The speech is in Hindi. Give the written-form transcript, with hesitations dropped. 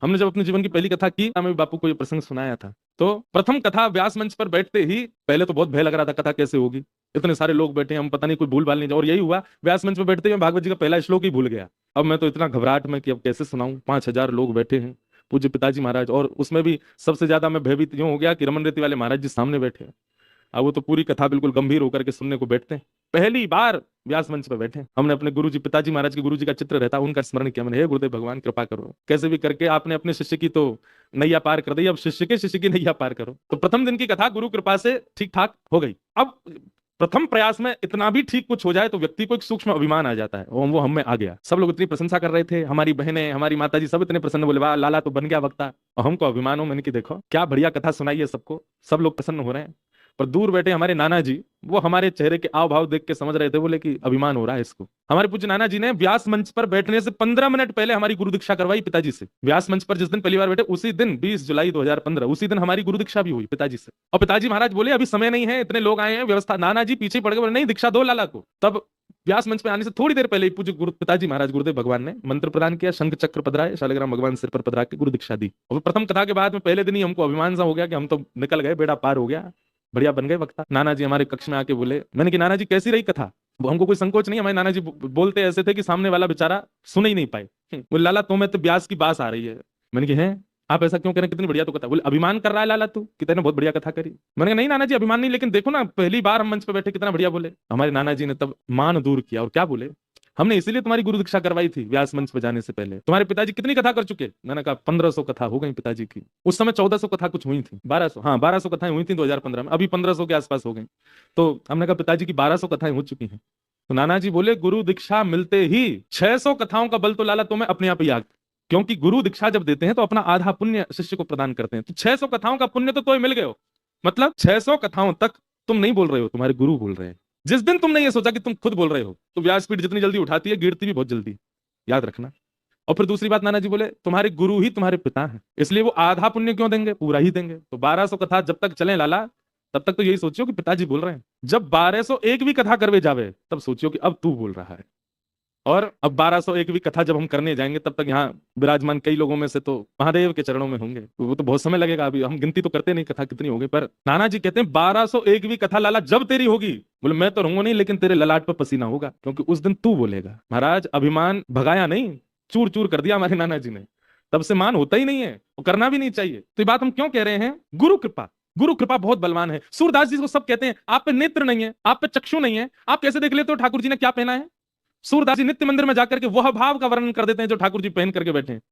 हमने जब अपने जीवन की पहली कथा की, हमें बापू को ये प्रसंग सुनाया था। तो प्रथम कथा व्यास मंच पर बैठते ही पहले तो बहुत भय लग रहा था, कथा कैसे होगी, इतने सारे लोग बैठे, हम पता नहीं कोई भूल भाल नहीं जाए। और यही हुआ, व्यास मंच पर बैठते ही मैं भागवत जी का पहला श्लोक ही भूल गया। अब मैं तो इतना घबराहट में कि अब कैसे सुनाऊं, 5,000 लोग बैठे हैं, पूज्य पिताजी महाराज, और उसमें भी सबसे ज्यादा मैं भयभीत यूं हो गया कि रमन रेती वाले महाराज जी सामने बैठे हैं। अब वो तो पूरी कथा बिल्कुल गंभीर होकर के सुनने को बैठते हैं। पहली बार व्यास मंच पर बैठे, हमने अपने गुरुजी पिताजी महाराज के गुरुजी का चित्र रहता, उनका स्मरण किया मैंने, हे गुरुदेव भगवान कृपा करो, कैसे भी करके आपने अपने शिष्य की तो नैया पार कर दी, अब शिष्य की नैया पार करो। तो प्रथम दिन की कथा गुरु कृपा से ठीक ठाक हो गई। अब प्रथम प्रयास में इतना भी ठीक कुछ हो जाए तो व्यक्ति को एक सूक्ष्म अभिमान आ जाता है, और वो हम में आ गया। सब लोग इतनी प्रशंसा कर रहे थे, हमारी बहनें, हमारी माताजी सब इतने प्रसन्न, बोले वाह लाला तो बन गया वक्ता। और हमको अभिमान हो, मैंने कि देखो क्या बढ़िया कथा सुनाई है सबको, सब लोग प्रसन्न हो रहे हैं। पर दूर बैठे हमारे नाना जी, वो हमारे चेहरे के आव भाव देख के समझ रहे थे, बोले कि अभिमान हो रहा है इसको। हमारे पूज्य नाना जी ने व्यास मंच पर बैठने से 15 मिनट पहले हमारी गुरु दीक्षा करवाई पिताजी से। व्यास मंच पर जिस दिन पहली बार बैठे उसी दिन 20 जुलाई 2015, उसी दिन हमारी गुरु दीक्षा भी हुई पिताजी से। और पिताजी महाराज बोले अभी समय नहीं है, इतने लोग आए हैं, व्यवस्था। नाना जी पीछे पड़ गए, बोले नहीं दीक्षा दो लाला को। तब व्यास मंच पे आने से थोड़ी देर पहले पूज्य गुरु पिताजी महाराज गुरुदेव भगवान ने मंत्र प्रदान किया, शंख चक्र पधराए, शालिग्राम भगवान सिर पर पधरा के गुरु दीक्षा दी। और प्रथम कथा के बाद में पहले दिन ही हमको अभिमान सा हो गया कि हम तो निकल गए, बेड़ा पार हो गया, बढ़िया बन गए वक्ता। नाना जी हमारे कक्ष में आके बोले, मैंने कि नाना जी कैसी रही कथा। वो हमको कोई संकोच नहीं, हमारे नाना जी बोलते ऐसे थे कि सामने वाला बेचारा सुन ही नहीं पाए। बोले लाला तुम्हें तो ब्यास की बास आ रही है। मैंने कि है, आप ऐसा क्यों कह रहे हैं, कितनी बढ़िया तो कथा। बोले अभिमान कर रहा है लाला तू कि तूने बहुत बढ़िया कथा करी। मैंने कहा नहीं नाना जी अभिमान नहीं, लेकिन देखो ना पहली बार हम मंच पे बैठे कितना बढ़िया बोले। हमारे नाना जी ने तब मान दूर किया और क्या बोले, हमने इसीलिए तुम्हारी गुरु दीक्षा करवाई थी व्यास मंच पे जाने से पहले। तुम्हारे पिताजी कितनी कथा कर चुके। मैंने कहा 1500 कथा हो गई पिताजी की। उस समय 1400 कथा कुछ हुई थी, 1200, हाँ 1200 कथाएं हुई थी 2015 में, अभी 1500 के आसपास हो गई। तो हमने कहा पिताजी की 1200 कथाएं हो चुकी हैं। तो नाना जी बोले गुरु दीक्षा मिलते ही 600 कथाओं का बल तो लाला तुम्हें अपने आप ही आ, क्योंकि गुरु दीक्षा जब देते हैं तो अपना आधा पुण्य शिष्य को प्रदान करते हैं। तो 600 कथाओं का पुण्य तो तुम्हें मिल गए हो, मतलब 600 कथाओं तक तुम नहीं बोल रहे हो, तुम्हारे गुरु बोल रहे हैं। जिस दिन तुमने ये सोचा कि तुम खुद बोल रहे हो, तो व्यासपीठ जितनी जल्दी उठाती है गिरती भी बहुत जल्दी, याद रखना। और फिर दूसरी बात नाना जी बोले तुम्हारे गुरु ही तुम्हारे पिता हैं, इसलिए वो आधा पुण्य क्यों देंगे, पूरा ही देंगे। तो 1200 कथा जब तक चले लाला, तब तक तो यही सोचियो कि पिताजी बोल रहे हैं। जब 1201 भी कथा करवे जावे, तब सोचियो कि अब तू बोल रहा है। और अब 1201 भी कथा जब हम करने जाएंगे, तब तक यहाँ विराजमान कई लोगों में से तो महादेव के चरणों में होंगे, तो वो तो बहुत समय लगेगा। अभी हम गिनती तो करते नहीं कथा कितनी होगी, पर नाना जी कहते हैं 1201 भी कथा लाला जब तेरी होगी, बोले मैं तो रहूंगा नहीं, लेकिन तेरे ललाट पर पसीना होगा, क्योंकि उस दिन तू बोलेगा। महाराज अभिमान भगाया नहीं, चूर चूर कर दिया हमारे नाना जी ने। तब से मान होता ही नहीं है, वो करना भी नहीं चाहिए। तो ये बात हम क्यों कह रहे हैं, गुरु कृपा, गुरु कृपा बहुत बलवान है। सूरदास जी को सब कहते हैं आप पे नेत्र नहीं है, आप पे चक्षु नहीं है, आप कैसे देख लेते हो ठाकुर जी ने क्या पहना है। सूरदास जी नित्य मंदिर में जाकर के वह भाव का वर्णन कर देते हैं जो ठाकुर जी पहन करके बैठे हैं।